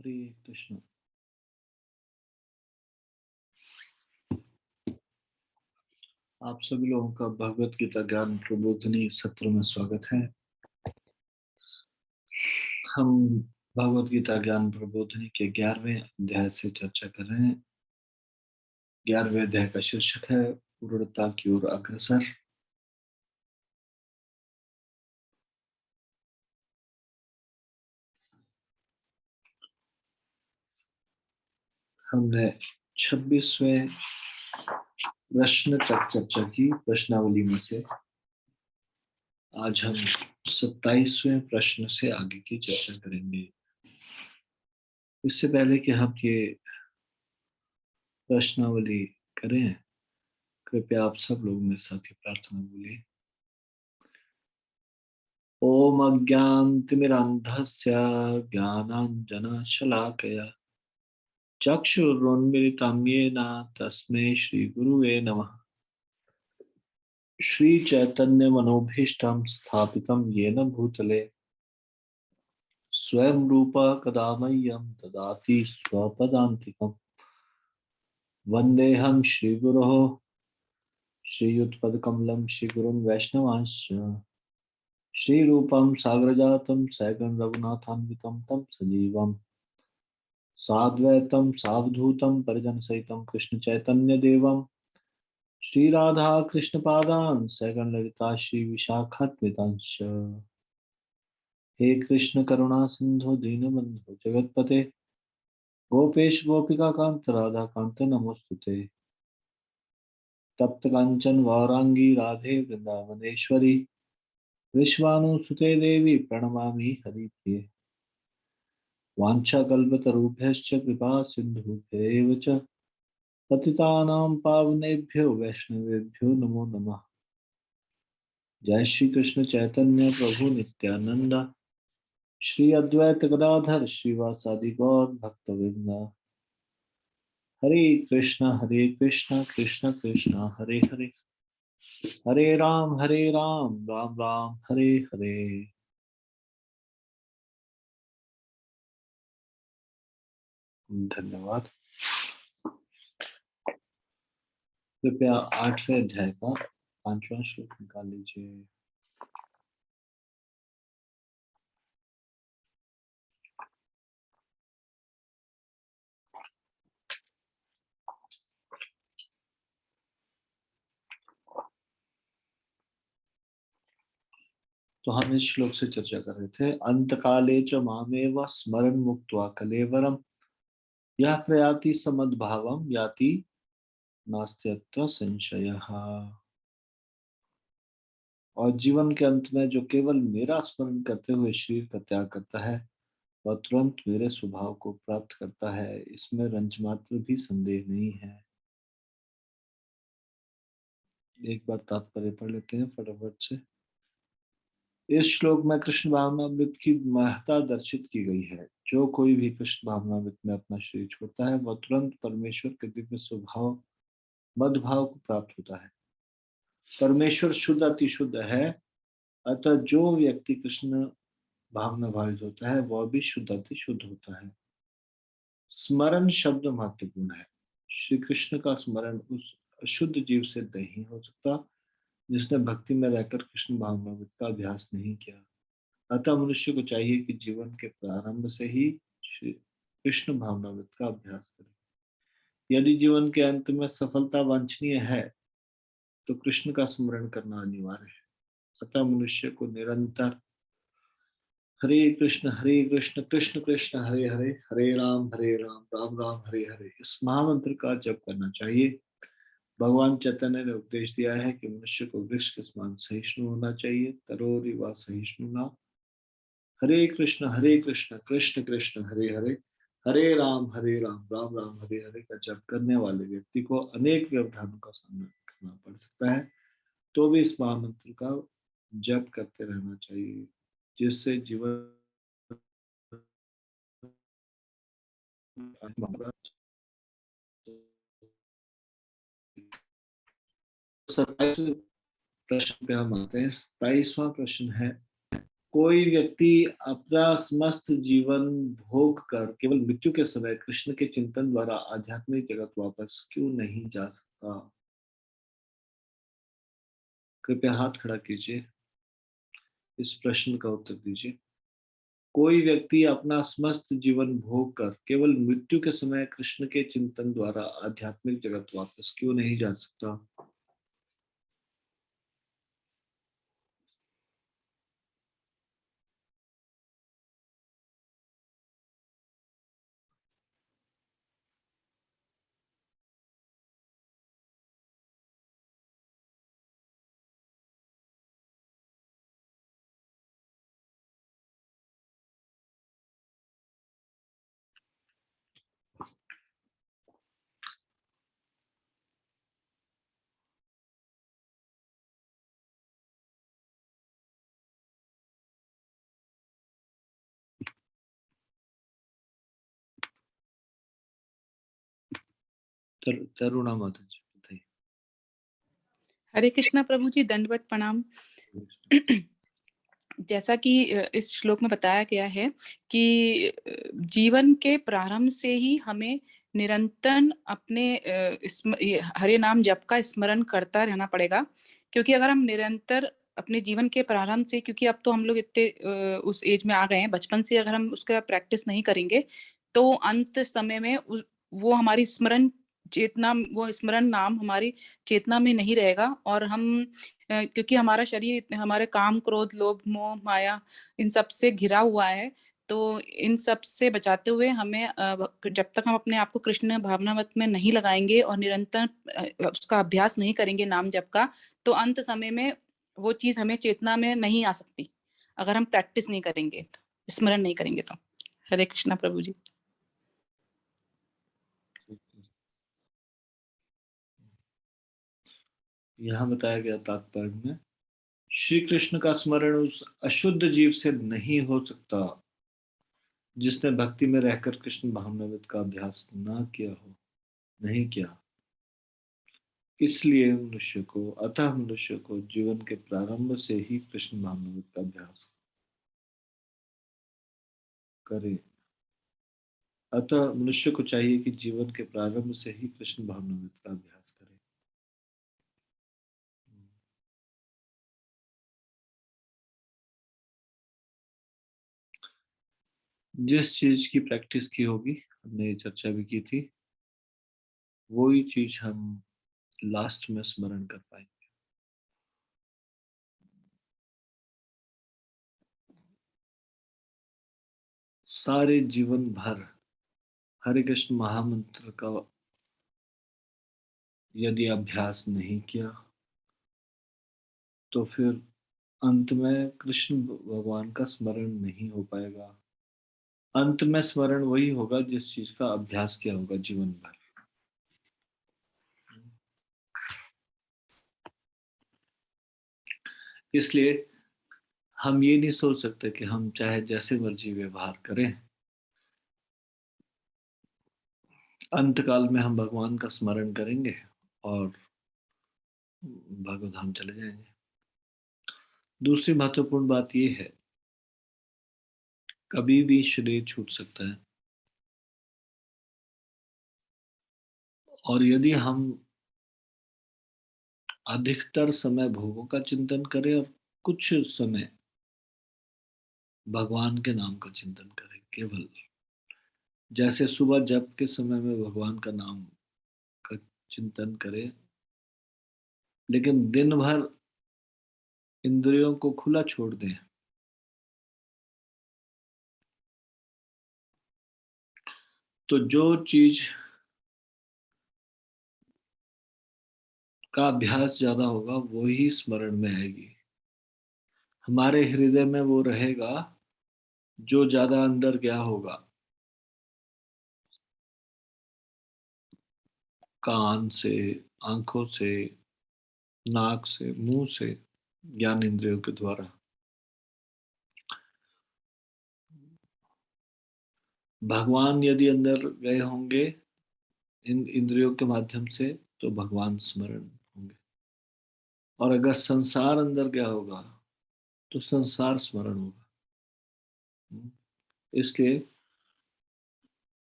हरे कृष्ण। आप सभी लोगों का भगवत गीता ज्ञान प्रबोधिनी सत्र में स्वागत है। हम भगवत गीता ज्ञान प्रबोधिनी के 11वें अध्याय से चर्चा कर रहे हैं। 11वें अध्याय का शीर्षक है पूर्णता की ओर अग्रसर। हमने 26वें प्रश्न तक चर्चा की प्रश्नावली में से। आज हम 27वें प्रश्न से आगे की चर्चा करेंगे। इससे पहले कि हम ये प्रश्नावली करें, कृपया आप सब लोग मेरे साथ ही प्रार्थना बोलिए। ॐ अज्ञानतिमिरान्धस्य ज्ञानाञ्जनशलाकया चक्षुरुन्मिलितं येन तस्मै श्रीगुरुवे नमः। श्रीचैतन्यमनोभीष्टं स्थापितं येन भूतले स्वयं रूपः कदा मह्यं ददाति स्वपदान्तिकम्। वन्देऽहं श्रीगुरोः श्रीयुतपदकमलं श्रीगुरुन् वैष्णवांश्च श्रीरूपं साग्रजातं सैगं रघुनाथान्वितं तं सजीवम् साद्वैतं सावधूतं परिजनसहितं कृष्ण चैतन्य देवं श्री राधा कृष्ण पादान सैगण ललिता श्री विशाखान्वितांश। हे कृष्ण करुणा सिंधु दीनबंधु जगतपते गोपेश गोपिका कांत राधा कांत नमोस्तुते। तप्त कांचन गौरांगी राधे वृंदावनेश्वरी विश्वानुसुते देवी प्रणमामि हरिप्रिये। वाञ्छाकल्पतरुभ्यश्च कृपा सिन्धुभ्यैव च पतितानां पावनेभ्यो वैष्णवेभ्यो नमो नमः। जय श्री कृष्ण चैतन्य प्रभु नित्यानंद श्री अद्वैत गदाधर श्रीवासादि गौर भक्तवृंद। हरे कृष्ण कृष्ण कृष्ण हरे हरे हरे राम राम राम हरे हरे। धन्यवाद। कृपया 8वें अध्याय का 5वां श्लोक निकाल लीजिए। तो हम इस श्लोक से चर्चा कर रहे थे। अंतकाले च मामेव स्मरन् मुक्त्वा कलेवरम यः प्रयाति समद्भावम याति नास्त्यत्र संशयः। और जीवन के अंत में जो केवल मेरा स्मरण करते हुए शरीर का त्याग करता है वह तुरंत मेरे स्वभाव को प्राप्त करता है, इसमें रंच मात्र भी संदेह नहीं है। एक बार तात्पर्य पढ़ लेते हैं फटाफट से। इस श्लोक में कृष्ण भावनामृत की महत्ता दर्शित की गई है। जो कोई भी कृष्ण भावनामृत में अपना शरीर छोड़ता है वह तुरंत परमेश्वर के दिव्य स्वभाव मदभाव को प्राप्त होता है। परमेश्वर शुद्ध अति शुद्ध है, अतः जो व्यक्ति कृष्ण भावना भावित होता है वह भी शुद्ध अति शुद्ध होता है। स्मरण शब्द महत्वपूर्ण है। श्री कृष्ण का स्मरण उस अशुद्ध जीव से नहीं हो सकता जिसने भक्ति में रहकर कृष्ण भावनामृत का अभ्यास नहीं किया। अतः मनुष्य को चाहिए कि जीवन के प्रारंभ से ही श्री कृष्ण भावनामृत का अभ्यास करे। यदि जीवन के अंत में सफलता वांछनीय है तो कृष्ण का स्मरण करना अनिवार्य है। अतः मनुष्य को निरंतर हरे कृष्ण कृष्ण कृष्ण हरे हरे हरे राम राम राम हरे हरे इस महामंत्र का जप करना चाहिए। भगवान चैतन्य ने उपदेश दिया है कि मनुष्य को वृक्ष के समान सहिष्णु होना चाहिए। तरोरी व सहिष्णु ना। हरे कृष्ण कृष्ण कृष्ण हरे हरे हरे राम राम राम हरे हरे का जप करने वाले व्यक्ति को अनेक व्यवधानों का सामना करना पड़ सकता है, तो भी इस महामंत्र का जप करते रहना चाहिए, जिससे जीवन 27वें प्रश्न पे हम आते हैं। 27वां प्रश्न है कोई व्यक्ति अपना समस्त जीवन भोग कर केवल मृत्यु के समय कृष्ण के चिंतन द्वारा आध्यात्मिक जगत वापस क्यों नहीं जा सकता? कृपया हाथ खड़ा कीजिए, इस प्रश्न का उत्तर दीजिए। कोई व्यक्ति अपना समस्त जीवन भोग कर केवल मृत्यु के समय कृष्ण के चिंतन द्वारा आध्यात्मिक जगत वापस क्यों नहीं जा सकता? तरुणा माता जी बताइए। हरे कृष्णा प्रभु जी, दंडवत प्रणाम। जैसा कि इस श्लोक में बताया गया है कि जीवन के प्रारंभ से ही हमें निरंतर अपने हरे नाम जप का स्मरण करता रहना पड़ेगा, क्योंकि अगर हम निरंतर अपने जीवन के प्रारंभ से, क्योंकि अब तो हम लोग इतने उस एज में आ गए हैं, बचपन से अगर हम उसका प्रैक्टिस नहीं करेंगे तो अंत समय में वो हमारी स्मरण चेतना, वो स्मरण नाम हमारी चेतना में नहीं रहेगा। और हम क्योंकि हमारा शरीर हमारे काम, क्रोध, लोभ, मोह, माया इन सब से घिरा हुआ है, तो इन सब से बचाते हुए हमें जब तक हम अपने आप को कृष्ण भावनावत में नहीं लगाएंगे और निरंतर उसका अभ्यास नहीं करेंगे नाम जप का, तो अंत समय में वो चीज हमें चेतना में नहीं आ सकती, अगर हम प्रैक्टिस नहीं करेंगे तो, स्मरण नहीं करेंगे तो। हरे कृष्णा प्रभु जी। यहाँ बताया गया तात्पर्य में, श्री कृष्ण का स्मरण उस अशुद्ध जीव से नहीं हो सकता जिसने भक्ति में रहकर कृष्ण भावनामृत का अभ्यास ना किया हो, नहीं किया। इसलिए मनुष्य को जीवन के प्रारंभ से ही कृष्ण भावनामृत का अभ्यास करे। अतः मनुष्य को चाहिए कि जीवन के प्रारंभ से ही कृष्ण भावनामृत का अभ्यास करे। जिस चीज की प्रैक्टिस की होगी, हमने ये चर्चा भी की थी, वही चीज हम लास्ट में स्मरण कर पाएंगे। सारे जीवन भर हरे कृष्ण महामंत्र का यदि अभ्यास नहीं किया तो फिर अंत में कृष्ण भगवान का स्मरण नहीं हो पाएगा। अंत में स्मरण वही होगा जिस चीज का अभ्यास किया होगा जीवन भर। इसलिए हम ये नहीं सोच सकते कि हम चाहे जैसे मर्जी व्यवहार करें, अंत काल में हम भगवान का स्मरण करेंगे और भगवत धाम चले जाएंगे। दूसरी महत्वपूर्ण बात यह है, कभी भी शरीर छूट सकता है, और यदि हम अधिकतर समय भोगों का चिंतन करें और कुछ समय भगवान के नाम का चिंतन करें, केवल जैसे सुबह जप के समय में भगवान का नाम का चिंतन करें, लेकिन दिन भर इंद्रियों को खुला छोड़ दें, तो जो चीज का अभ्यास ज्यादा होगा वो ही स्मरण में आएगी। हमारे हृदय में वो रहेगा जो ज्यादा अंदर गया होगा। कान से, आंखों से, नाक से, मुंह से, ज्ञान इंद्रियों के द्वारा। भगवान यदि अंदर गए होंगे इन इंद्रियों के माध्यम से, तो भगवान स्मरण होंगे। और अगर संसार अंदर गया होगा तो संसार स्मरण होगा। इसलिए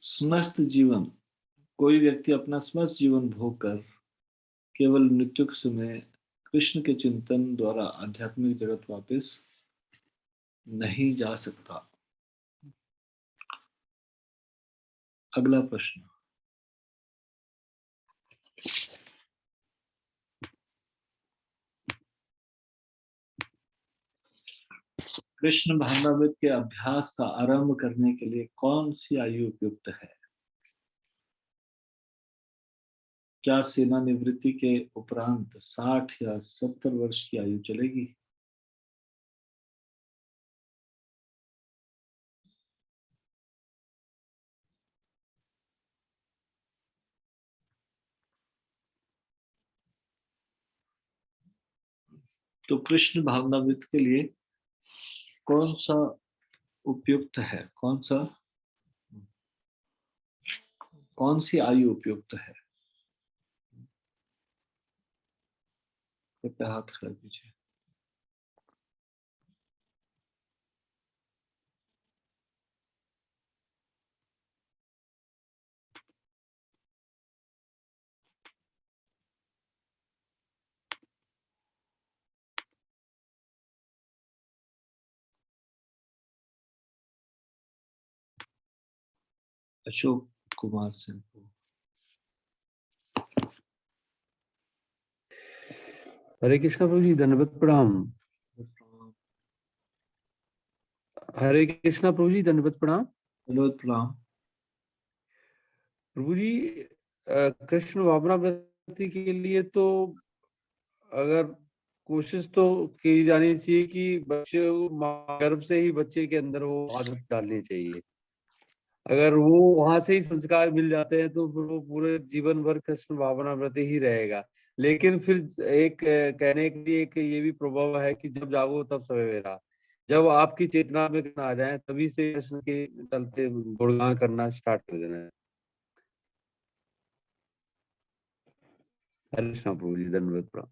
समस्त जीवन, कोई व्यक्ति अपना समस्त जीवन भोग कर केवल मृत्यु के समय कृष्ण के चिंतन द्वारा आध्यात्मिक जगत वापस नहीं जा सकता। अगला प्रश्न, कृष्ण भावनामृत के अभ्यास का आरंभ करने के लिए कौन सी आयु उपयुक्त है? क्या सेवानिवृत्ति के उपरांत 60 या 70 वर्ष की आयु चलेगी? तो कृष्ण भावनामृत के लिए कौन सा उपयुक्त है? कौन सी आयु उपयुक्त है? कृपया हाथ खड़ा कीजिए। अशोक कुमार सिंह को। हरे कृष्णा प्रभु जी, दंडवत प्रणाम। हरे कृष्णा प्रभु जी, दंडवत प्रणाम। दंडवत प्रणाम। प्रभु जी, कृष्ण भावनामृति के लिए तो अगर कोशिश तो की जानी चाहिए कि बच्चे माँ गर्भ से ही बच्चे के अंदर वो आदत डालनी चाहिए। अगर वो वहां से ही संस्कार मिल जाते हैं तो फिर वो पूरे जीवन भर कृष्ण भावनामृति ही रहेगा। लेकिन फिर एक कहने के लिए एक ये भी प्रभाव है कि जब जागो तब सवेरा। जब आपकी चेतना में आ जाए तभी से कृष्ण के चलते गुणगान करना स्टार्ट कर देना है। हरे कृष्ण प्रभु जी, धन्यवाद प्रणाम।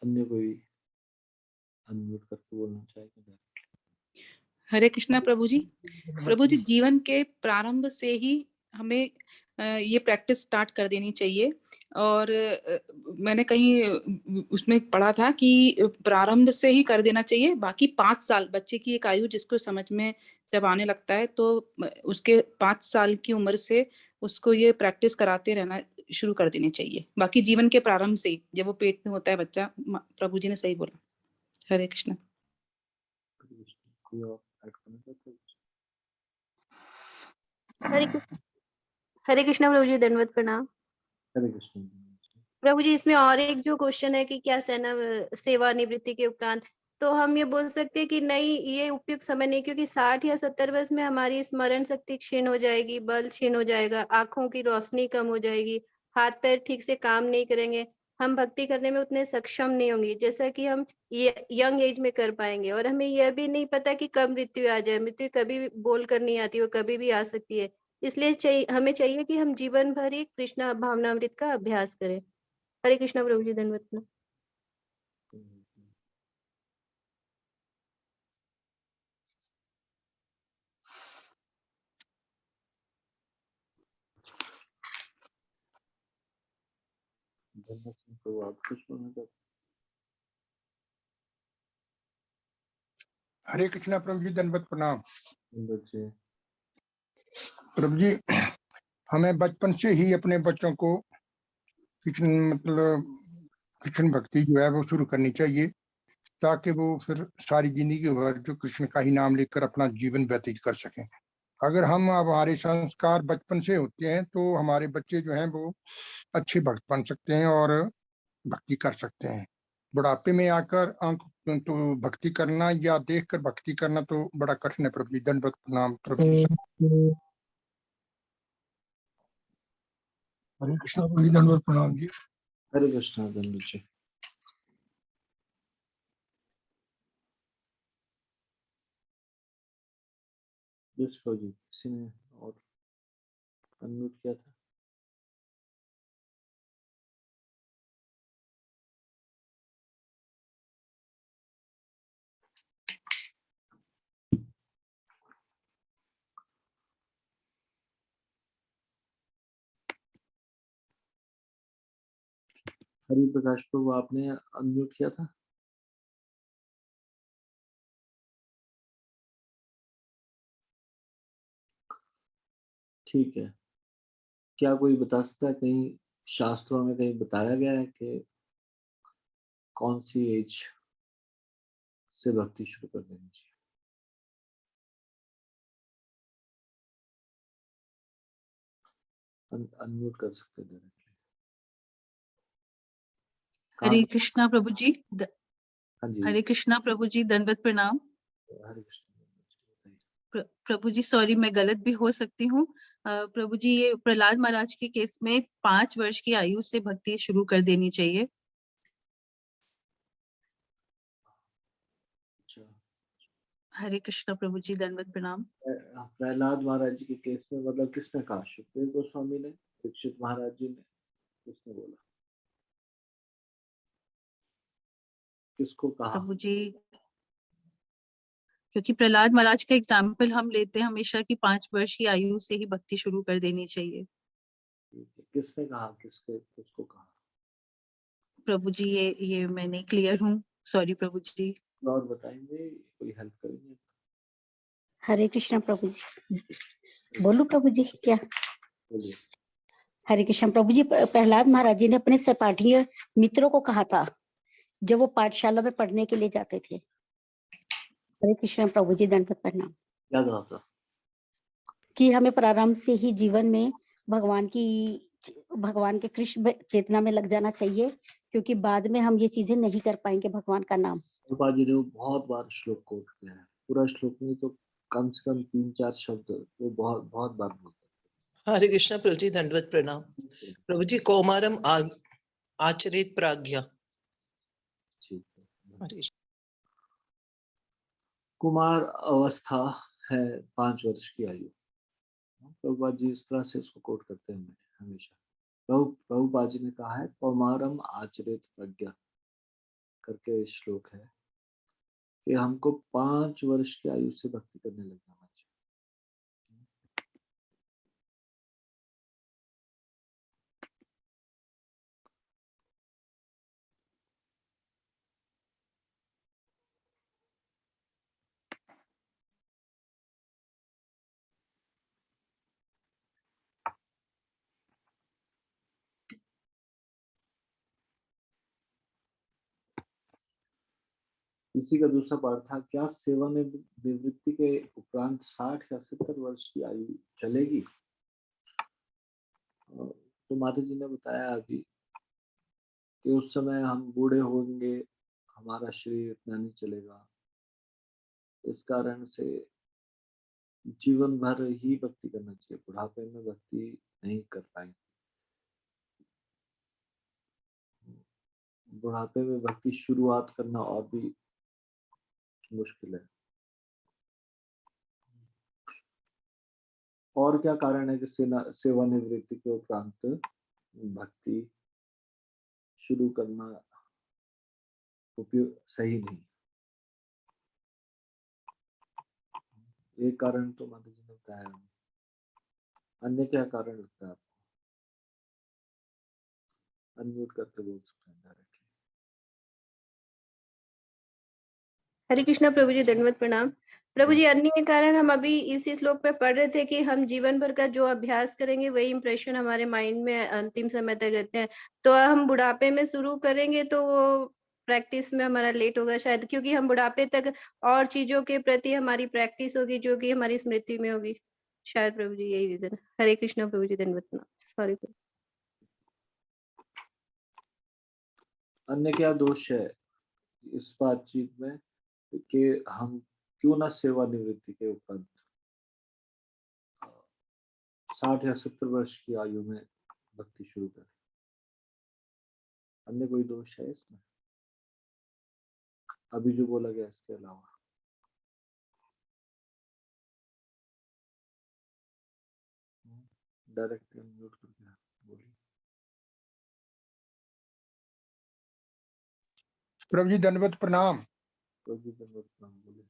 अन्य कोई अनम्यूट करके बोलना चाहेगा? हरे कृष्णा प्रभु जी। प्रभु जी, जीवन के प्रारंभ से ही हमें ये प्रैक्टिस स्टार्ट कर देनी चाहिए। और मैंने कहीं उसमें पढ़ा था कि प्रारंभ से ही कर देना चाहिए। बाकी 5 साल बच्चे की एक आयु जिसको समझ में जब आने लगता है तो उसके 5 साल की उम्र से उसको ये प्रैक्टिस कराते रहना शुरू कर देनी चाहिए। बाकी जीवन के प्रारंभ से ही, जब वो पेट में होता है बच्चा। प्रभु जी ने सही बोला। हरे कृष्णा। कोई और ऐड करना चाहते हो? हरे कृष्ण। हरे कृष्णा प्रभु जी, दंडवत प्रणाम। हरे कृष्ण। प्रभु जी, इसमें और एक जो क्वेश्चन है कि क्या सेवानिवृत्ति के उपरांत, तो हम ये बोल सकते हैं कि नहीं, ये उपयुक्त समय नहीं, क्योंकि 60 या 70 वर्ष में हमारी स्मरण शक्ति क्षीण हो जाएगी, बल क्षीण हो जाएगा, आंखों की रोशनी कम हो जाएगी, हाथ पैर ठीक से काम नहीं करेंगे, हम भक्ति करने में उतने सक्षम नहीं होंगे जैसा कि हम ये यंग एज में कर पाएंगे। और हमें यह भी नहीं पता कि कब मृत्यु आ जाए। मृत्यु कभी भी बोल कर नहीं आती, वो कभी भी आ सकती है। इसलिए हमें चाहिए कि हम जीवन भर ही कृष्ण भावनामृत का अभ्यास करें। हरे कृष्णा प्रभु जी, धन्यवाद। धन्यवाद सिंह को आप कुछ बोलना चाहते हरे कृष्णा प्रभु जी, दंडवत प्रणाम। हैं? बच्चे प्रभु जी, हमें बचपन से ही अपने बच्चों को कृष्ण भक्ति जो है वो शुरू करनी चाहिए, ताकि वो फिर सारी जिंदगी भर जो कृष्ण का ही नाम लेकर अपना जीवन व्यतीत कर सकें। अगर हम हमारे संस्कार बचपन से होते हैं तो हमारे बच्चे जो हैं वो अच्छे भक्त बन सकते हैं और भक्ति कर सकते हैं। बुढ़ापे में आकर तो भक्ति करना या देखकर भक्ति करना तो बड़ा कठिन है। प्रभु जी, दंडवत प्रणाम। प्रभु जी, हरे कृष्णा प्रभु जी, दंडवत प्रणाम जी। हरे कृष्ण। धन्यवाद जी। यस फौजी, किसी ने और अनम्यूट किया था? हरि प्रकाश प्रभु, आपने अनम्यूट किया था? ठीक है। क्या कोई बता सकता है, कहीं शास्त्रों में कहीं बताया गया है कि कौन सी एज से भक्ति शुरू कर देनी चाहिए? अनम्यूट कर सकते हैं डायरेक्टली। हरे कृष्णा प्रभु जी। हाँ जी, हरे कृष्णा प्रभु जी, दंडवत प्रणाम। हरे कृष्ण। प्रभु जी सॉरी, मैं गलत भी हो सकती हूँ। प्रभु जी, ये प्रहलाद महाराज के केस में 5 वर्ष की आयु से भक्ति शुरू कर देनी चाहिए। अच्छा, हरे कृष्णा प्रभु जी, दंडवत प्रणाम। प्रहलाद महाराज जी के केस में मतलब किसने कहा? सुखदेव गोस्वामी ने, दीक्षित महाराज जी ने, किसने बोला? किसको कहा? प्रभु जी, क्योंकि प्रहलाद महाराज का एग्जाम्पल हम लेते हैं हमेशा कि 5 वर्ष की आयु से ही भक्ति शुरू कर देनी चाहिए। किसने कहा? किसको कहा? प्रभु जी, ये मैं नहीं क्लियर हूँ, सॉरी प्रभु जी। और बताएंगे, कोई हेल्प करेंगे? हरे कृष्णा प्रभु जी। बोलू प्रभु जी क्या? बोलिए। हरे कृष्ण प्रभु जी, प्रहलाद महाराज जी ने अपने सहपाठी मित्रों को कहा था जब वो पाठशाला में पढ़ने के लिए जाते थे। हरे कृष्ण प्रभु जी, दंडवत प्रणाम। क्या कहा था? कि हमें प्रारंभ से ही जीवन में भगवान के कृष्ण चेतना में लग जाना चाहिए, क्योंकि बाद में हम ये चीजें नहीं कर पाएंगे। भगवान का नाम प्रभुपाद जी ने बहुत बार श्लोक कोट किया है, पूरा श्लोक नहीं तो कम से कम 3-4 शब्द वो बहुत बहुत बार बोलते हैं। हरे कृष्णा प्रभु जी, दंडवत प्रणाम। प्रभु जी, कौमारम आचरित प्राज्ञा। ठीक है। हरे कुमार अवस्था है 5 वर्ष की आयु। प्रभुपाद जी इस तरह से इसको कोट करते हैं हमेशा। प्रभुपाद जी ने कहा है कौमारम आचरित प्रज्ञा करके श्लोक है कि हमको 5 वर्ष की आयु से भक्ति करने लग जाना चाहिए। इसी का दूसरा पार्ट था, क्या सेवानिवृत्ति के उपरांत 60 या 70 वर्ष की आयु चलेगी? तो माता जी ने बताया अभी कि उस समय हम बूढ़े होंगे, हमारा शरीर इतना नहीं चलेगा, इस कारण से जीवन भर ही भक्ति करना चाहिए, बुढ़ापे में भक्ति नहीं कर पाएंगे। बुढ़ापे में भक्ति शुरुआत करना और भी मुश्किल है। और क्या कारण है कि सेवानिवृत्ति के उपरांत भक्ति शुरू करना उपयोग सही नहीं? एक कारण तो माता जी ने बताया, अन्य क्या कारण लगता है आपको? अनम्यूट करके बोल सकते हैं डायरेक्टली। हरे कृष्णा प्रभु जी, दंडवत प्रणाम। प्रभु जी, अन्य कारण हम अभी इसी श्लोक में पढ़ रहे थे कि हम जीवन भर का जो अभ्यास करेंगे वही इंप्रेशन हमारे माइंड में अंतिम समय तक रहते हैं। तो हम बुढ़ापे में शुरू करेंगे तो वो प्रैक्टिस में हमारा लेट होगा शायद, क्योंकि हम बुढ़ापे तक और चीजों के प्रति हमारी प्रैक्टिस होगी जो कि हमारी स्मृति में होगी शायद। प्रभु जी, यही रीजन। हरे कृष्णा प्रभु जी, दंडवत प्रणाम। सॉरी। अन्य क्या दोष है इस बातचीत में कि हम क्यों ना सेवानिवृत्ति के उपरांत 60 या 70 वर्ष की आयु में भक्ति शुरू करें? अन्य कोई दोष है इसमें अभी जो बोला गया इसके अलावा? डायरेक्टली म्यूट करके बोलिए। प्रभु जी दंडवत प्रणाम। प्रभु जी दंडवत प्रणाम, बोलिए।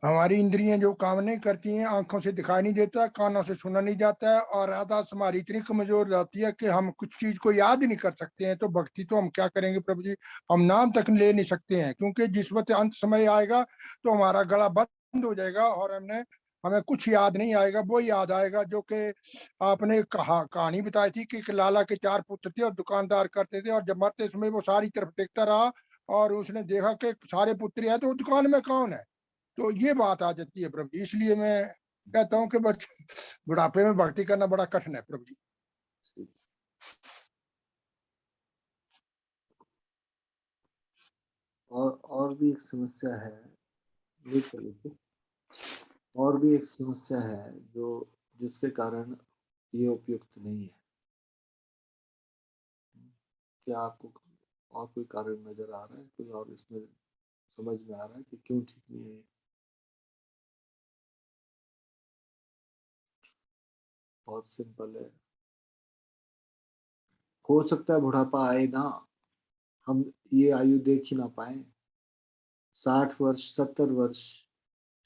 हमारी इंद्रियां जो काम नहीं करती हैं, आंखों से दिखाई नहीं देता, कानों से सुना नहीं जाता है, और आदत हमारी इतनी कमजोर रहती है कि हम कुछ चीज को याद ही नहीं कर सकते हैं। तो भक्ति तो हम क्या करेंगे प्रभु जी, हम नाम तक ले नहीं सकते हैं, क्योंकि जिस वक्त अंत समय आएगा तो हमारा गला बंद हो जाएगा और हमें कुछ याद नहीं आएगा। वो याद आएगा जो कि आपने कहानी बताई थी कि एक लाला के 4 पुत्र थे और दुकानदार करते थे, और जब मरते समय वो सारी तरफ देखता रहा और उसने देखा कि सारे पुत्र हैं तो दुकान में कौन है। तो ये बात आ जाती है प्रभु जी, इसलिए मैं कहता हूँ कि बुढ़ापे में भक्ति करना बड़ा कठिन है प्रभु जी। और भी एक समस्या है, और भी एक समस्या है जो जिसके कारण ये उपयुक्त नहीं है। क्या आपको और कोई कारण नजर आ रहा है, कोई और इसमें समझ में आ रहा है कि क्यों ठीक नहीं है? बहुत सिंपल है। हो सकता है बुढ़ापा आए ना, हम ये आयु देख ही ना पाए, 60 वर्ष 70 वर्ष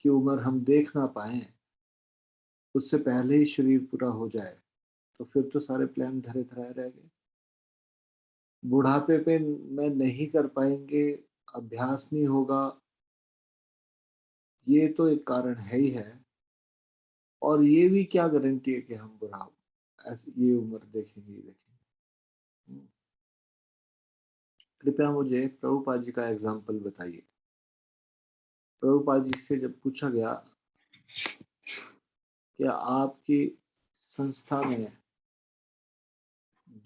की उम्र हम देख ना पाए, उससे पहले ही शरीर पूरा हो जाए, तो फिर तो सारे प्लान धरे धराए रह गए। बुढ़ापे पे में नहीं कर पाएंगे, अभ्यास नहीं होगा, ये तो एक कारण है ही है। और ये भी क्या गारंटी है कि हम बुढ़ा ऐसे ये उम्र देखेंगे ही देखेंगे। कृपया मुझे प्रभुपाद जी का एग्जाम्पल बताइए। प्रभुपाद जी से जब पूछा गया कि आपकी संस्था में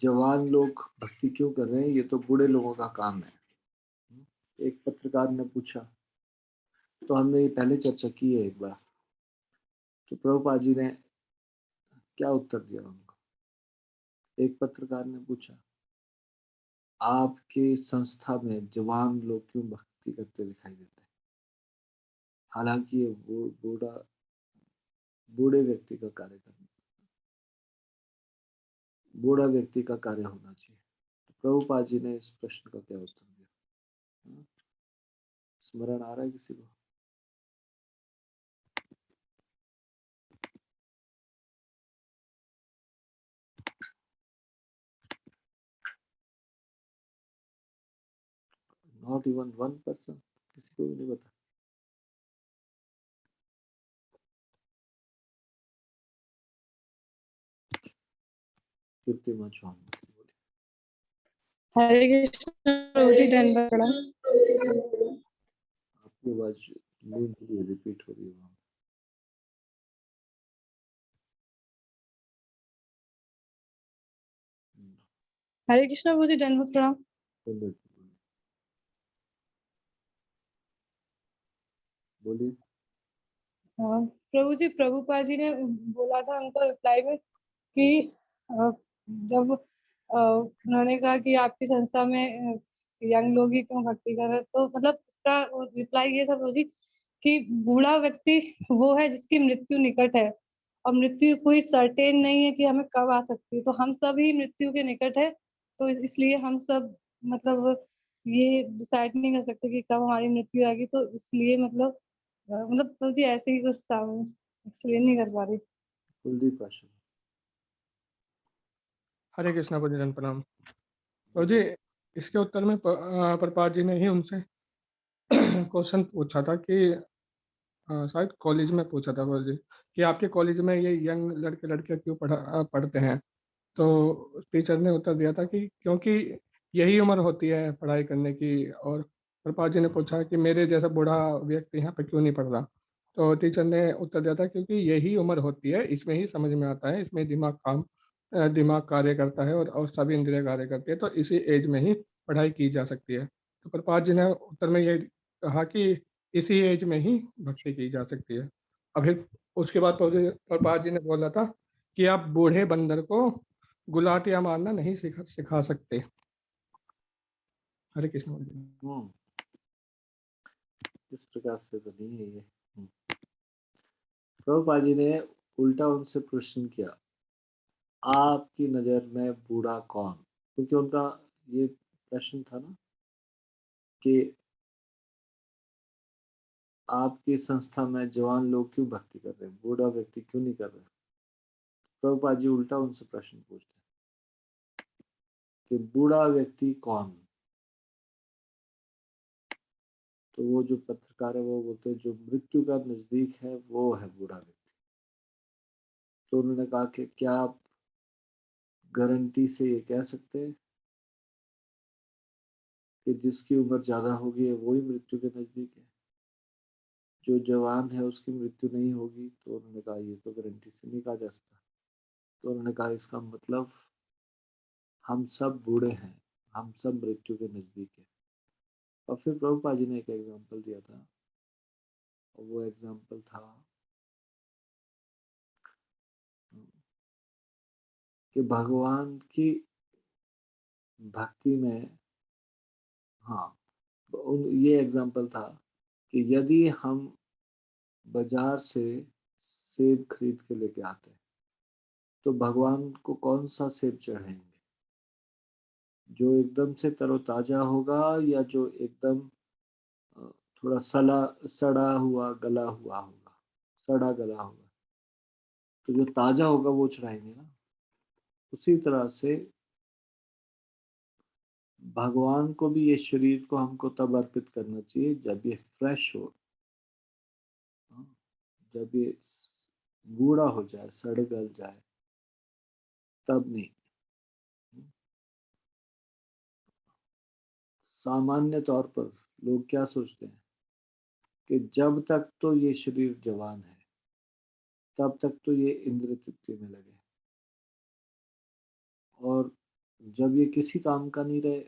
जवान लोग भक्ति क्यों कर रहे हैं, ये तो बूढ़े लोगों का काम है, एक पत्रकार ने पूछा, तो हमने ये पहले चर्चा की है एक बार। तो प्रभुपाद जी ने क्या उत्तर दिया उनको? एक पत्रकार ने पूछा, आपके संस्था में जवान लोग क्यों भक्ति करते दिखाई देते हैं? हालांकि ये बूढ़े व्यक्ति का कार्य करना, बूढ़ा व्यक्ति का कार्य होना चाहिए। तो प्रभुपाद जी ने इस प्रश्न का क्या उत्तर दिया? स्मरण आ रहा है किसी को? नॉट इवन 1%, किसी को भी नहीं पता। कीर्तिमा चौहान, हरे कृष्ण प्रभु जी, धन्यवाद प्रणाम। आपकी आवाज रिपीट हो रही है। हरे कृष्ण प्रभु जी, धन्यवाद प्रणाम। बोलिए। प्रभु जी, प्रभुपाद जी ने बोला था उनको रिप्लाई में कि जब उन्होंने कहा कि आपकी संस्था में यंग लोग ही क्यों भक्ति कर रहे हैं, तो मतलब उसका रिप्लाई ये था प्रभु जी कि बूढ़ा व्यक्ति वो है जिसकी मृत्यु निकट है, और मृत्यु कोई सर्टेन नहीं है कि हमें कब आ सकती है। तो हम सब ही मृत्यु के निकट है, तो इसलिए हम सब मतलब ये डिसाइड नहीं कर सकते कि कब हमारी मृत्यु आएगी। तो इसलिए मतलब प्रभु जी ऐसे ही कुछ एक्सप्लेन नहीं कर पा रही। कुलदीप आशा। हरे कृष्णा प्रभु प्रणाम। प्रभु जी, इसके उत्तर में प्रभुपाद जी ने ही उनसे क्वेश्चन पूछा था कि शायद कॉलेज में पूछा था प्रभु जी कि आपके कॉलेज में ये यंग लड़के लड़कियां क्यों पढ़ते हैं। तो टीचर ने उत्तर दिया था कि क्योंकि यही उम्र होती है पढ़ाई करने की। और प्रभुपाद जी ने पूछा कि मेरे जैसा बूढ़ा व्यक्ति यहाँ पे क्यों नहीं पढ़ रहा। तो टीचर ने उत्तर दिया था क्योंकि यही उम्र होती है, इसमें ही समझ में आता है, इसमें दिमाग कार्य करता है और सभी इंद्रियां कार्य करती है, तो इसी एज में ही पढ़ाई की जा सकती है। तो प्रभुपाद जी ने उत्तर में ये कहा कि इसी एज में ही भक्ति की जा सकती है। और फिर उसके बाद प्रभुपाद जी ने बोला था कि आप बूढ़े बंदर को गुलाटियां मारना नहीं सिखा सकते। हरे कृष्ण। इस प्रकार से तो नहीं है ये। प्रभुपाद जी ने उल्टा उनसे प्रश्न किया आपकी नजर में बूढ़ा कौन? क्योंकि उनका ये प्रश्न था ना कि आपकी संस्था में जवान लोग क्यों भक्ति कर रहे हैं, बूढ़ा व्यक्ति क्यों नहीं कर रहे? प्रभुपाद जी उल्टा उनसे प्रश्न पूछते हैं कि बूढ़ा व्यक्ति कौन? तो वो जो पत्रकार है वो बोलते हैं जो मृत्यु का नजदीक है वो है बूढ़ा व्यक्ति। तो उन्होंने कहा कि क्या आप गारंटी से ये कह सकते हैं कि जिसकी उम्र ज्यादा होगी वही मृत्यु के नजदीक है, जो जवान है उसकी मृत्यु नहीं होगी? तो उन्होंने कहा ये तो गारंटी से नहीं कहा जा सकता। तो उन्होंने कहा इसका मतलब हम सब बूढ़े हैं, हम सब मृत्यु के नजदीक है। और फिर प्रभुपाद जी ने एक एग्जाम्पल दिया था, और वो एग्जाम्पल था कि भगवान की भक्ति में, हाँ, ये एग्जाम्पल था कि यदि हम बाजार से सेब खरीद के लेके आते हैं तो भगवान को कौन सा सेब चढ़ाएंगे, जो एकदम से तरोताजा होगा या जो एकदम थोड़ा सड़ा हुआ गला हुआ होगा, सड़ा गला होगा? तो जो ताजा होगा वो चढ़ाएंगे ना। उसी तरह से भगवान को भी ये शरीर को हमको तब अर्पित करना चाहिए जब ये फ्रेश हो, जब ये बूढ़ा हो जाए, सड़ गल जाए, तब नहीं। सामान्य तौर पर लोग क्या सोचते हैं कि जब तक तो ये शरीर जवान है तब तक तो ये इंद्र तृप्ति में लगे, और जब ये किसी काम का नहीं रहे,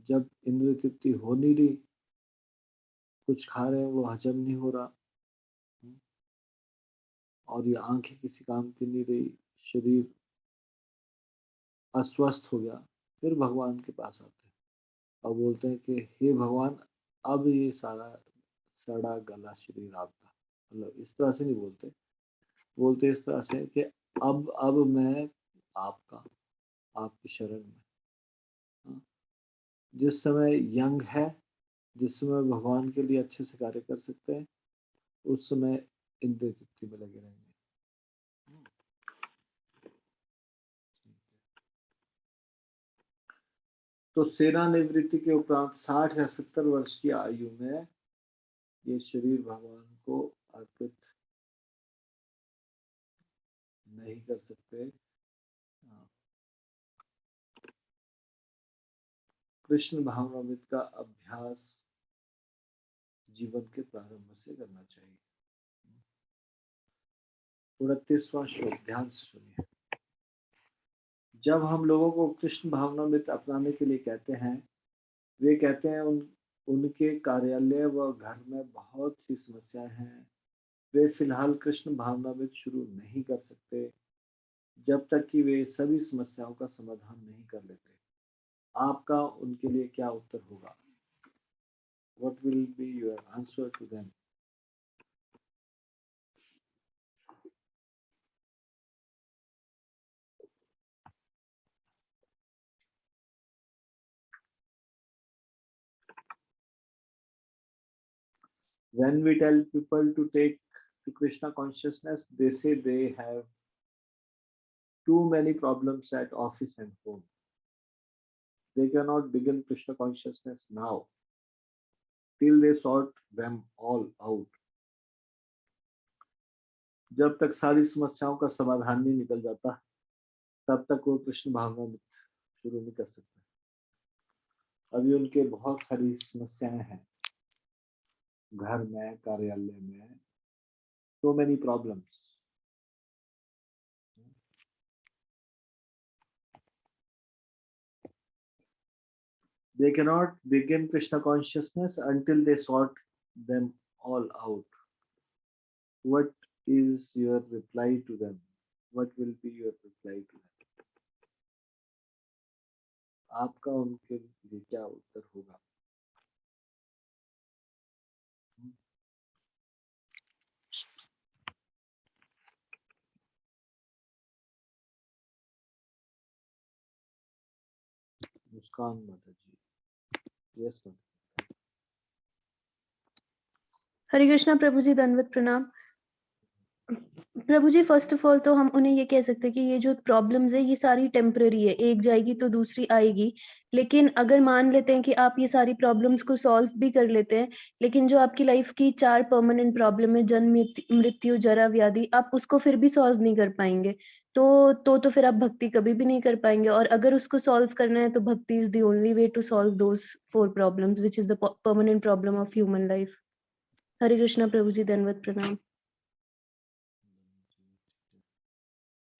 जब इंद्र तृप्ति हो नहीं रही, कुछ खा रहे हैं वो हजम नहीं हो रहा, और ये आंखें किसी काम की नहीं रही, शरीर अस्वस्थ हो गया, फिर भगवान के पास आते हैं और बोलते हैं कि हे भगवान अब ये सारा सड़ा गला शरीर आपका, मतलब इस तरह से नहीं बोलते, बोलते इस तरह से कि अब मैं आपका, आपकी शरण में। हाँ, जिस समय यंग है, जिस समय भगवान के लिए अच्छे से कार्य कर सकते हैं, उस समय इंद्रिय तृप्ति में लगे रहेंगे। तो सेनानिवृत्ति के उपरांत 60 या 70 वर्ष की आयु में ये शरीर भगवान को अर्पित नहीं कर सकते। कृष्ण भावनामृत का अभ्यास जीवन के प्रारंभ से करना चाहिए। 29वां श्लोक ध्यान से सुनिए। जब हम लोगों को कृष्ण भावनामृत अपनाने के लिए कहते हैं, वे कहते हैं उनके कार्यालय व घर में बहुत सी समस्याएं हैं, वे फिलहाल कृष्ण भावनामृत शुरू नहीं कर सकते जब तक कि वे सभी समस्याओं का समाधान नहीं कर लेते। आपका उनके लिए क्या उत्तर होगा? What will be your answer to them? When we tell people to take to Krishna consciousness, they say they have too many problems at office and home. They cannot begin Krishna consciousness now till they sort them all out. जब तक सारी समस्याओं का समाधान नहीं निकल जाता, तब तक वो कृष्ण भावना शुरू नहीं कर सकते। अभी उनके बहुत सारी समस्याएं हैं, घर में, कार्यालय में, so many problems. They cannot begin Krishna consciousness until they sort them all out. What is your reply to them? What will be your reply to them? आपका उनके लिए क्या उत्तर होगा? मुस्कान माता जी, यस माता। हरे कृष्णा प्रभु जी, दंडवत प्रणाम। प्रभु जी, फर्स्ट ऑफ ऑल तो हम उन्हें ये कह सकते हैं कि ये जो प्रॉब्लम्स है ये सारी टेम्पररी है, एक जाएगी तो दूसरी आएगी। लेकिन अगर मान लेते हैं कि आप ये सारी प्रॉब्लम्स को सॉल्व भी कर लेते हैं, लेकिन जो आपकी लाइफ की 4 परमानेंट प्रॉब्लम है, जन्म, मृत्यु, जरा, व्याधि, आप उसको फिर भी सॉल्व नहीं कर पाएंगे। तो फिर आप भक्ति कभी भी नहीं कर पाएंगे। और अगर उसको सॉल्व करना है तो bhakti is the only way to solve those 4 problems which is the permanent problem of human life. Hare Krishna प्रभु जी, दंडवत प्रणाम।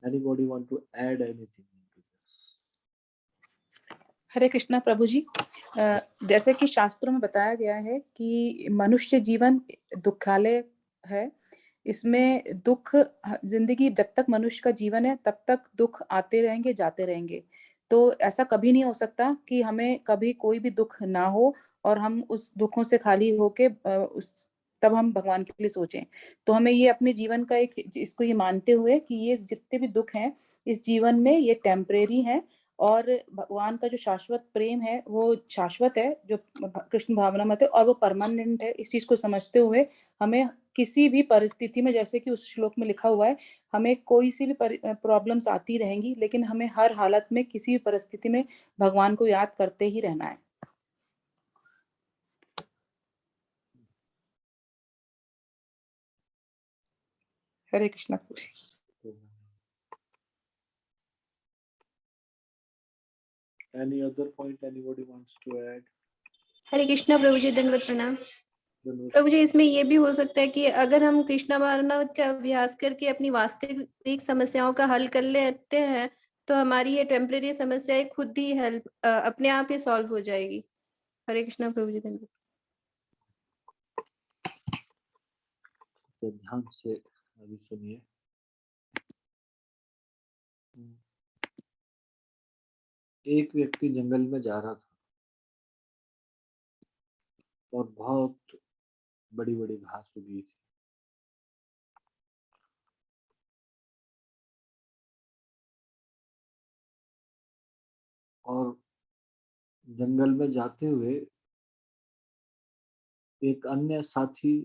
Anybody want to add anything into this? हरे कृष्णा प्रभु जी, जैसे कि शास्त्रों में बताया गया है कि मनुष्य जीवन दुखालय है। इसमें दुख, जिंदगी जब तक मनुष्य का जीवन है तब तक दुख आते रहेंगे, जाते रहेंगे। तो ऐसा कभी नहीं हो सकता कि हमें कभी कोई भी दुख ना हो और हम उस दुखों से खाली होके तब हम भगवान के लिए सोचें। तो हमें ये अपने जीवन का इसको ये मानते हुए कि ये जितने भी दुख हैं इस जीवन में ये टेम्परेरी हैं और भगवान का जो शाश्वत प्रेम है वो शाश्वत है, जो कृष्ण भावनामृत है, और वो परमानेंट है। इस चीज को समझते हुए हमें किसी भी परिस्थिति में, जैसे कि उस श्लोक में लिखा हुआ है, हमें कोई सी भी प्रॉब्लम्स आती रहेंगी, लेकिन हमें हर हालत में किसी भी परिस्थिति में भगवान को याद करते ही रहना है। हरे Krishna. Any other point anybody wants to add? हरे कृष्णा प्रभु जी, दंडवत प्रणाम। प्रभु जी, इसमें ये भी हो सकता है कि अगर हम कृष्णा भावनामृत का अभ्यास करके अपनी वास्तविक समस्याओं का हल कर लेते हैं तो हमारी ये टेम्परेरी समस्याएं खुद ही अपने आप ही सॉल्व हो जाएगी। हरे कृष्णा प्रभु जी, धन्यवाद। तो ध्यान से अभी सुनिए। एक व्यक्ति जंगल में जा रहा था और बहुत बड़ी बड़ी घास उगी थी। और जंगल में जाते हुए एक अन्य साथी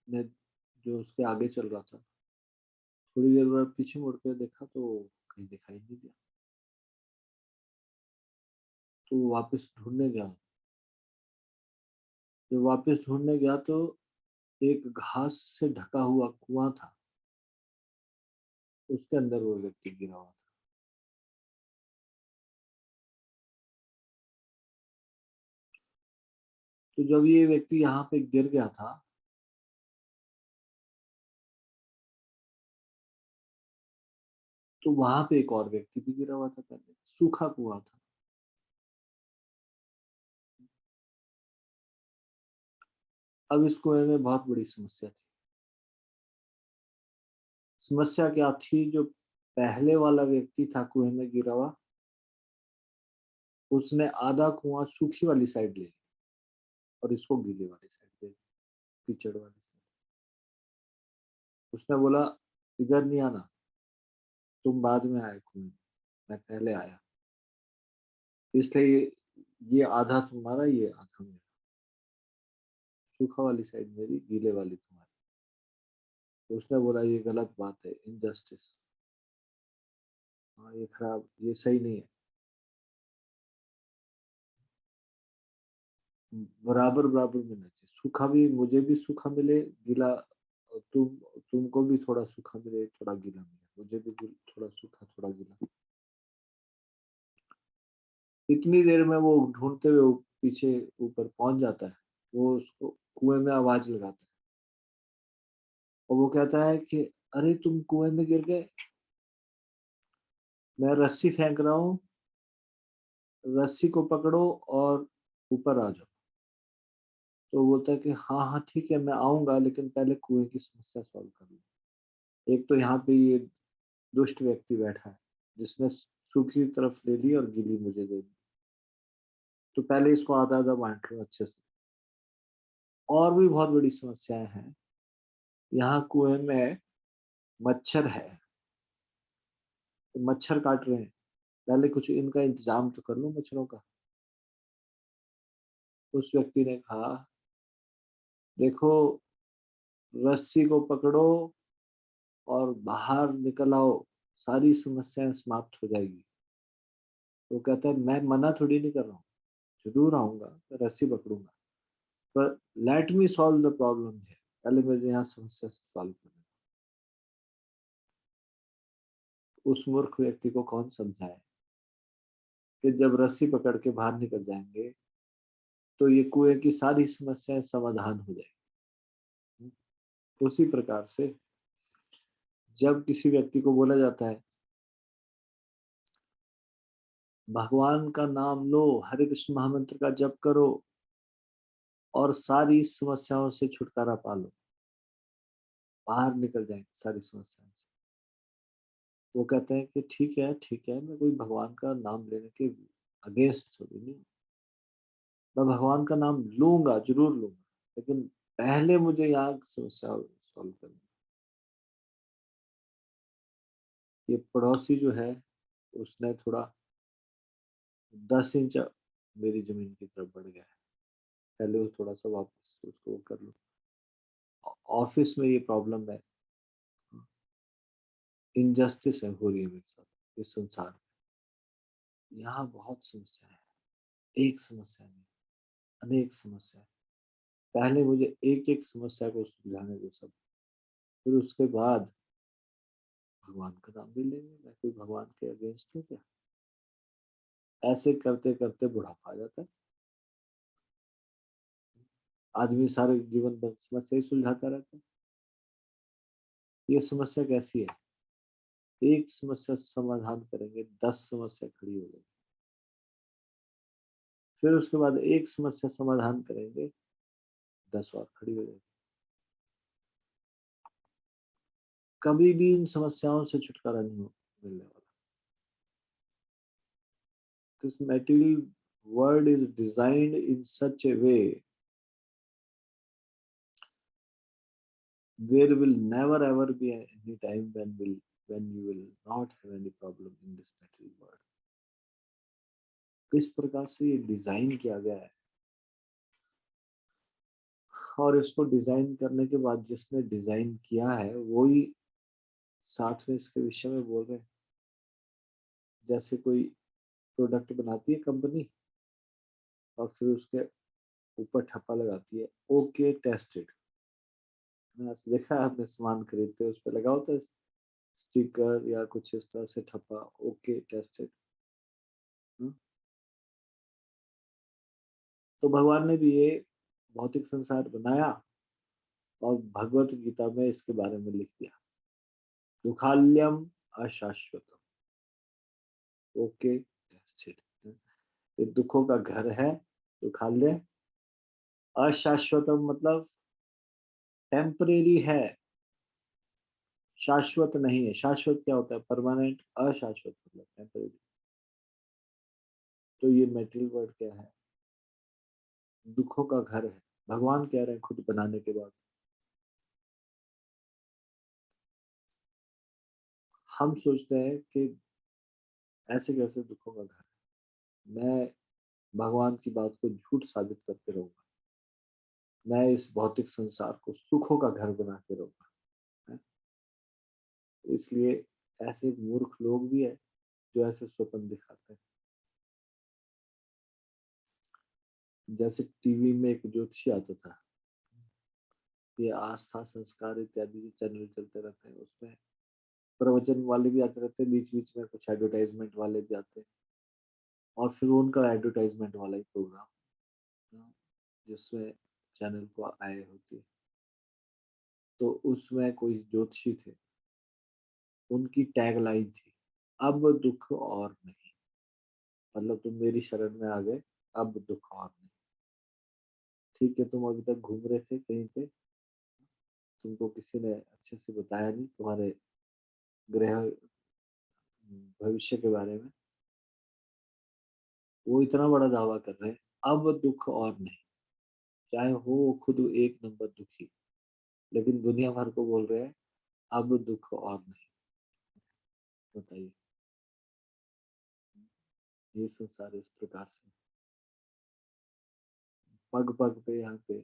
ने, जो उसके आगे चल रहा था, थोड़ी देर बाद पीछे मुड़ कर देखा तो कहीं दिखाई नहीं दिया। तो वो वापस ढूंढने गया। जब वापस ढूंढने गया तो एक घास से ढका हुआ कुआं था, उसके अंदर वो व्यक्ति गिरा हुआ था। तो जब ये व्यक्ति यहाँ पे गिर गया था तो वहां पे एक और व्यक्ति भी गिरा हुआ था। पहले सूखा कुआं था। अब इस कुएं में बहुत बड़ी समस्या थी। समस्या क्या थी? जो पहले वाला व्यक्ति था कुएं में गिरा हुआ, उसने आधा कुआं सूखी वाली साइड ले लिया और इसको गीले वाली साइड ले लिया, कीचड़ वाली साइड। उसने बोला, इधर नहीं आना, तुम बाद में आए कुएं, मैं पहले आया, इसलिए ये आधा तुम्हारा, ये आधा मेरा। सूखा वाली साइड मेरी, गीले वाली तुम्हारी। तो उसने बोला, ये गलत बात है, इनजस्टिस। हाँ, ये खराब, ये सही नहीं है। बराबर बराबर मिलना चाहिए। सूखा भी मुझे भी सूखा मिले, गीला तुमको भी थोड़ा सूखा मिले, थोड़ा गीला मिले, मुझे भी थोड़ा सूखा थोड़ा गीला। इतनी देर में वो ढूंढते हुए पीछे ऊपर पहुंच जाता है। वो उसको कुएं में आवाज लगाता है और वो कहता है कि अरे तुम कुएं में गिर गए, मैं रस्सी फेंक रहा हूँ, रस्सी को पकड़ो और ऊपर आ जाओ। तो बोलता है कि हाँ हाँ ठीक है, मैं आऊंगा, लेकिन पहले कुएं की समस्या सॉल्व कर लूँ। एक तो यहाँ पे ये दुष्ट व्यक्ति बैठा है जिसने सूखी तरफ ले ली और गीली मुझे दे दी, तो पहले इसको आधा आधा बांट लो अच्छे से। और भी बहुत बड़ी समस्याएं हैं। यहाँ कुएं में मच्छर है, तो मच्छर काट रहे हैं, पहले कुछ इनका इंतजाम तो कर लो मच्छरों का। उस व्यक्ति ने कहा, देखो रस्सी को पकड़ो और बाहर निकल आओ, सारी समस्याएं समाप्त हो जाएगी। वो कहता है मैं मना थोड़ी नहीं कर रहा हूँ, जरूर आऊंगा, मैं रस्सी पकड़ूंगा, पर let me solve the problem है, पहले मुझे यहाँ समस्या सॉल्व करना। उस मूर्ख व्यक्ति को कौन समझाए कि जब रस्सी पकड़ के बाहर निकल जाएंगे तो ये कुएं की सारी समस्याएं समाधान हो जाएगी। उसी प्रकार से जब किसी व्यक्ति को बोला जाता है भगवान का नाम लो, हरे कृष्ण महामंत्र का जप करो और सारी समस्याओं से छुटकारा पा लो, बाहर निकल जाएंगे सारी समस्याओं से, वो कहते हैं कि ठीक है, मैं कोई भगवान का नाम लेने के अगेंस्ट थोड़ी नहीं, मैं भगवान का नाम लूंगा, जरूर लूंगा, लेकिन पहले मुझे यहाँ समस्या सॉल्व करनी। ये पड़ोसी जो है उसने थोड़ा 10 इंच मेरी जमीन की तरफ बढ़ गया है, पहले वो थोड़ा सा वापस उसको कर लो। ऑफिस में ये प्रॉब्लम है, इनजस्टिस है हो रही है मेरे साथ इस संसार में। यहाँ बहुत समस्या है, एक समस्या नहीं, अनेक समस्या है। पहले मुझे एक एक समस्या को सुलझाने दो सब, फिर उसके बाद भगवान का नाम भी लेंगे। मैं कोई भगवान के अगेंस्ट हूँ क्या? ऐसे करते करते बुढ़ापा आ जाता है, आदमी सारे जीवन भर समस्या ही सुलझाता रहता है। ये समस्या कैसी है? एक समस्या समाधान करेंगे 10 समस्या खड़ी हो जाएगी, फिर उसके बाद एक समस्या समाधान करेंगे 10 और खड़ी हो जाएगी। कभी भी इन समस्याओं से छुटकारा नहीं मिलने वाला। This material world is designed in such a way there will never ever be any time when you will not have any problem in this material world. इस प्रकार से ये डिजाइन किया गया है, और इसको डिजाइन करने के बाद जिसने डिजाइन किया है वही साथ में इसके विषय में बोल रहे हैं। जैसे कोई प्रोडक्ट बनाती है कंपनी और फिर उसके ऊपर ठप्पा लगाती है ओके टेस्टेड। देखा है आपने, सामान खरीदते हो उस पर लगा होता है स्टिकर या कुछ इस तरह से ठप्पा, ओके टेस्टेड। तो भगवान ने भी ये भौतिक संसार बनाया और भगवत गीता में इसके बारे में लिख दिया, दुखाल्यम अशाश्वतम, ओके टेस्टेड। ये दुखों का घर है दुखाल्य, अशाश्वतम मतलब टेम्परेरी है, शाश्वत नहीं है। शाश्वत क्या होता है? परमानेंट। अशाश्वत मतलब टेम्परेरी। तो ये मेटेरियल वर्ड क्या है? दुखों का घर है, भगवान कह रहे हैं खुद बनाने के बाद। हम सोचते हैं कि ऐसे कैसे दुखों का घर है, मैं भगवान की बात को झूठ साबित करते रहूंगा, मैं इस भौतिक संसार को सुखों का घर बना के रहूंगा। इसलिए ऐसे मूर्ख लोग भी है जो ऐसे स्वप्न दिखाते हैं। जैसे टीवी में एक ज्योतिषी आता था, ये आस्था संस्कार इत्यादि जो चैनल चलते रहते हैं उसमें प्रवचन वाले भी आते रहते हैं, बीच बीच में कुछ एडवर्टाइजमेंट वाले भी आते हैं, और फिर उनका एडवर्टाइजमेंट वाला ही प्रोग्राम जिसमें चैनल को आए होती है। तो उसमें कोई ज्योतिषी थे, उनकी टैगलाइन थी अब दुख और नहीं, मतलब तुम मेरी शरण में आ गए, अब दुख और नहीं। ठीक है, तुम अभी तक घूम रहे थे कहीं पे, तुमको किसी ने अच्छे से बताया नहीं तुम्हारे ग्रह भविष्य के बारे में, वो इतना बड़ा दावा कर रहे हैं अब दुख और नहीं, चाहे हो वो खुद एक नंबर दुखी, लेकिन दुनिया भर को बोल रहे हैं अब दुख और नहीं। बताइए, ये संसार इस प्रकार से। पग पग पे यहाँ पे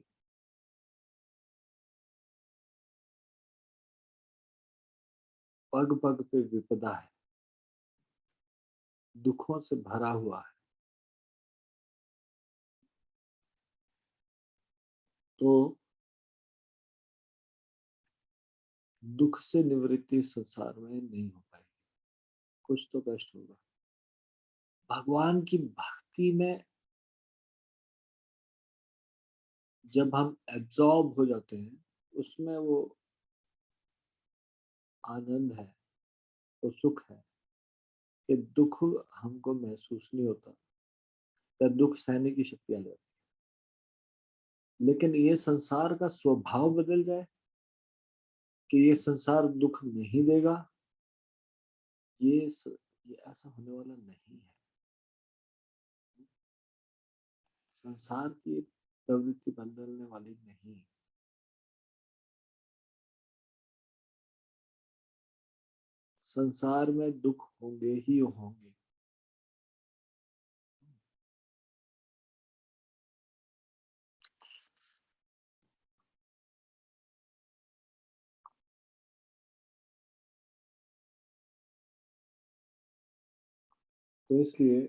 पग पग पे विपदा है, दुखों से भरा हुआ है। तो दुख से निवृत्ति संसार में नहीं हो पाएगी, कुछ तो कष्ट होगा। भगवान की भक्ति में जब हम एब्जॉर्ब हो जाते हैं, उसमें वो आनंद है, वो सुख है कि दुख हमको महसूस नहीं होता, तो दुख सहने की शक्ति आ जाती है। लेकिन ये संसार का स्वभाव बदल जाए कि ये संसार दुख नहीं देगा, ये ऐसा होने वाला नहीं है। संसार की प्रवृत्ति बदलने वाली नहीं है। संसार में दुख होंगे ही होंगे। तो इसलिए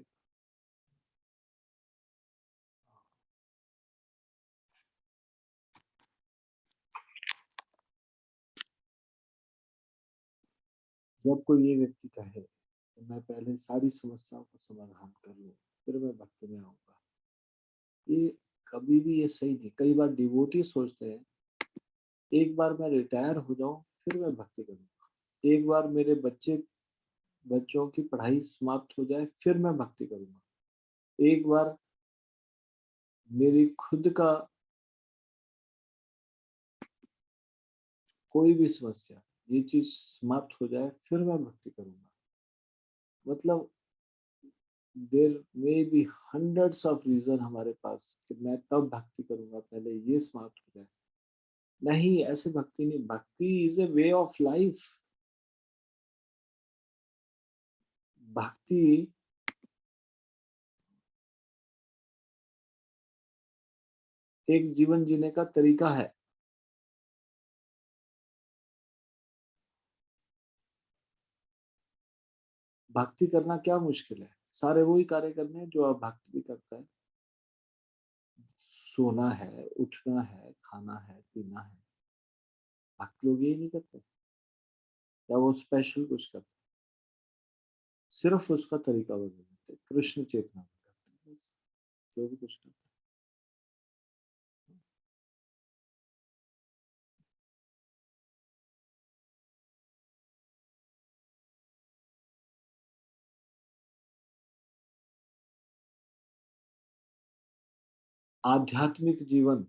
जब कोई ये व्यक्ति कहे कि मैं पहले सारी समस्याओं का समाधान कर लूं, फिर मैं भक्ति में आऊंगा, ये कभी भी ये सही नहीं। कई बार डिवोटी सोचते हैं एक बार मैं रिटायर हो जाऊं फिर मैं भक्ति करूंगा, एक बार मेरे बच्चों की पढ़ाई समाप्त हो जाए फिर मैं भक्ति करूंगा, एक बार मेरी खुद का कोई भी समस्या ये चीज समाप्त हो जाए फिर मैं भक्ति करूंगा। मतलब there may be hundreds of reason हमारे पास कि मैं तब भक्ति करूंगा, पहले ये समाप्त हो जाए। नहीं, ऐसे भक्ति नहीं। भक्ति is a way of life. भक्ति एक जीवन जीने का तरीका है। भक्ति करना क्या मुश्किल है? सारे वही कार्य करने हैं जो आप भक्ति भी करता है। सोना है, उठना है, खाना है, पीना है। भक्ति लोग यही नहीं करते, या वो स्पेशल कुछ करते, सिर्फ उसका तरीका बदल देते। कृष्ण चेतना में करते हैं बस, जो भी कुछ करते हैं। आध्यात्मिक जीवन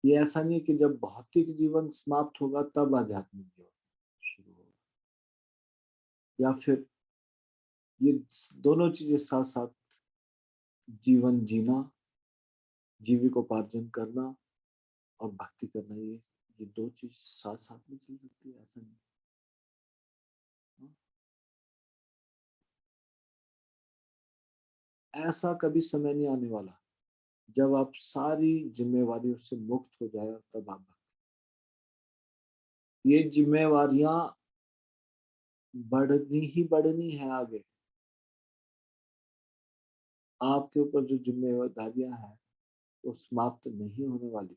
ये ऐसा नहीं है कि जब भौतिक जीवन समाप्त होगा तब आध्यात्मिक जीवन शुरू होगा, या फिर ये दोनों चीजें साथ साथ जीवन जीना, जीविकोपार्जन करना और भक्ति करना, ये दो चीज साथ साथ में चल सकती है, ऐसा नहीं। ऐसा कभी समय नहीं आने वाला जब आप सारी जिम्मेवारियों से मुक्त हो जाए और तब आप भक्ति। ये जिम्मेवारियां बढ़नी है आगे। आपके ऊपर जो जिम्मेदारियां हैं वो समाप्त नहीं होने वाली।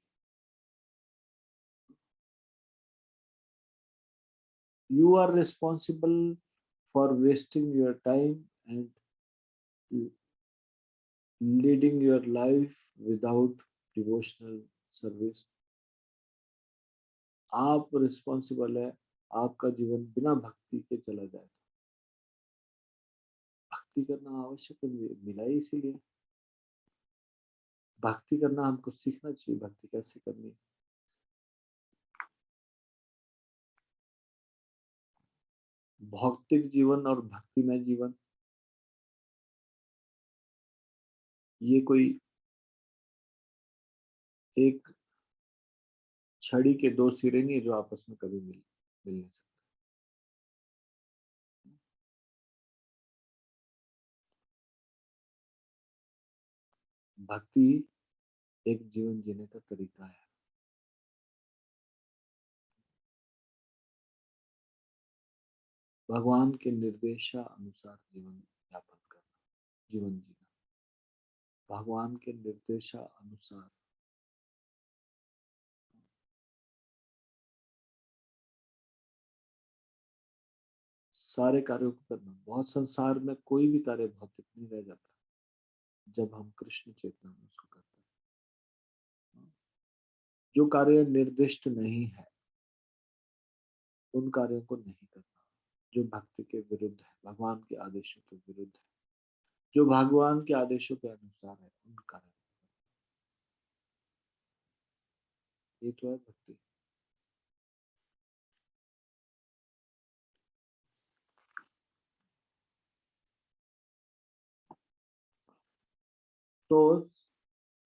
You are responsible for wasting your time and leading your life without devotional service. आप रिस्पॉन्सिबल है आपका जीवन बिना भक्ति के चला जाए। भक्ति करना आवश्यक मिला ही इसीलिए। भक्ति करना हमको सीखना चाहिए, भक्ति कैसे करनी है। भौतिक जीवन और भक्तिमय जीवन ये कोई एक छड़ी के दो सिरे नहीं है जो आपस में कभी मिल नहीं सकते। भक्ति एक जीवन जीने का तरीका है। भगवान के निर्देशानुसार जीवन यापन करना, जीवन जीना, भगवान के निर्देशानुसार। सारे कार्यों को करना। बहुत संसार में कोई भी कार्य भौतिक नहीं रह जाता जब हम कृष्ण चेतना में उसको करते हैं। जो कार्य निर्दिष्ट नहीं है उन कार्यों को नहीं करना जो भक्ति के विरुद्ध है, भगवान के आदेशों के विरुद्ध है। जो भगवान के आदेशों के अनुसार है उन कार्यों को करना। ये तो है भक्ति। तो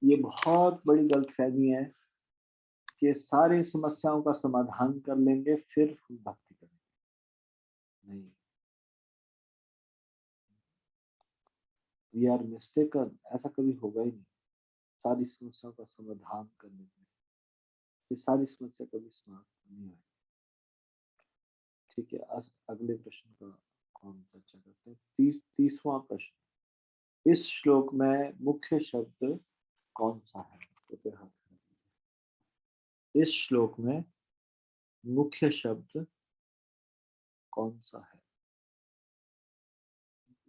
ये बहुत बड़ी गलतफहमी है कि सारी समस्याओं का समाधान कर लेंगे फिर भक्ति करेंगे। नहीं, वी आर मिस्टेकन। ऐसा कभी होगा ही नहीं। सारी समस्याओं का समाधान करने में ये सारी समस्या कभी समाप्त नहीं होगी। ठीक है, अगले प्रश्न का हम चर्चा करते हैं। 30वां प्रश्न। इस श्लोक में मुख्य शब्द कौन सा है? तो हाथ खड़ा। इस श्लोक में मुख्य शब्द कौन सा है?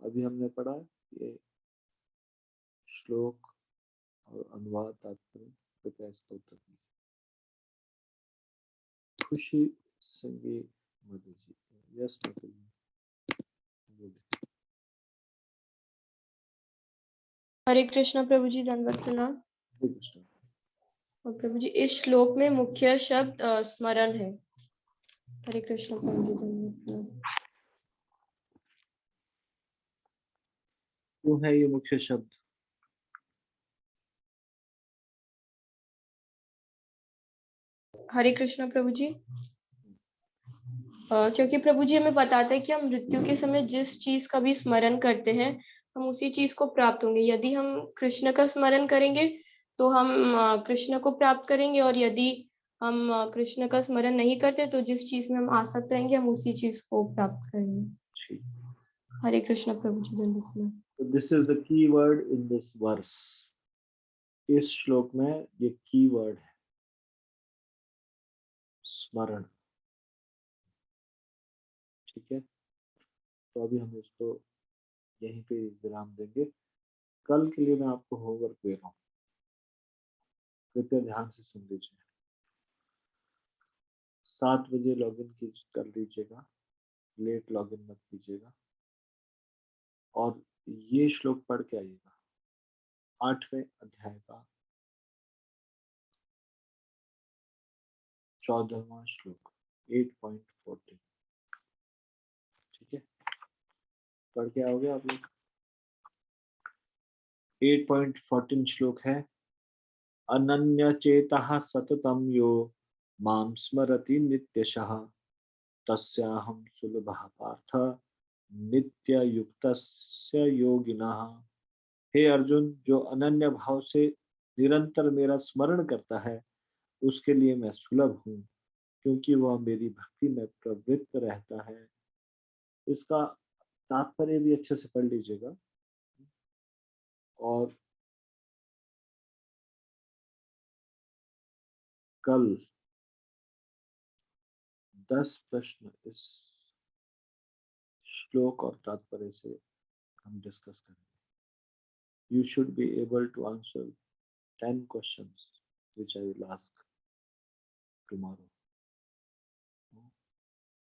अभी हमने पढ़ा ये श्लोक और अनुवाद तात्पर्य। कृपया इसका उत्तर दीजिए। खुशी संगी मधु जी। यस मधु जी, बोलिए। हरे कृष्णा प्रभु जी, दंडवत प्रणाम। हरे कृष्ण। और प्रभु जी, इस श्लोक में मुख्य शब्द स्मरण है। हरे कृष्णा प्रभु जी, दंडवत प्रणाम। क्यों है ये मुख्य शब्द? हरे कृष्णा प्रभु जी, क्योंकि प्रभु जी हमें बताते हैं कि हम मृत्यु के समय जिस चीज का भी स्मरण करते हैं हम उसी चीज को प्राप्त होंगे। यदि हम कृष्ण का स्मरण करेंगे तो हम कृष्ण को प्राप्त करेंगे, और यदि हम कृष्ण का स्मरण नहीं करते तो जिस चीज में हम आसक्त रहेंगे हम उसी चीज को प्राप्त करेंगे। हरे कृष्णा प्रभु जी, दंडवत प्रणाम। This is the key word in this verse. इस श्लोक में ये की वर्ड है स्मरण। ठीक है, तो अभी हम इसको यहीं पे विराम देंगे। कल के लिए मैं आपको होमवर्क दे रहा हूँ, कृपया ध्यान से सुन लीजिए। 7 बजे लॉगिन कर लीजिएगा, लेट लॉगिन मत कीजिएगा। और ये श्लोक पढ़ के आइएगा, 8वें अध्याय का 14वां श्लोक 8.14। ठीक है, पढ़ के आओगे आप लोग? 8.14 श्लोक है। अनन्य चेतः सततम यो मां स्मरति नित्यशः तस्याहं सुलभः पार्थ नित्ययुक्तस्य योगिनः। हे अर्जुन, जो अनन्य भाव से निरंतर मेरा स्मरण करता है उसके लिए मैं सुलभ हूँ, क्योंकि वह मेरी भक्ति में प्रवृत्त रहता है। इसका तात्पर्य भी अच्छे से पढ़ लीजिएगा। और कल 10 प्रश्न इस श्लोक और तात्पर्य से हम डिस्कस करेंगे। You should be able to answer 10 questions which I will ask tomorrow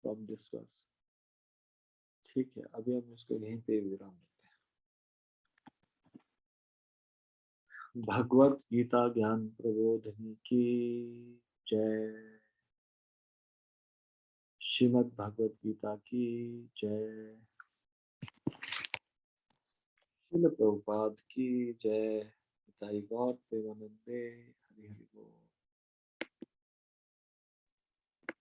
from this verse. ठीक है, अभी हम इसको यहीं पे विराम देते हैं। भगवत गीता ज्ञान प्रबोधिनी की जय। श्रीमद् भगवत गीता की जय। श्रील प्रभुपाद की जय। निताई गौर प्रेमानंदे। हरि हरि बोल।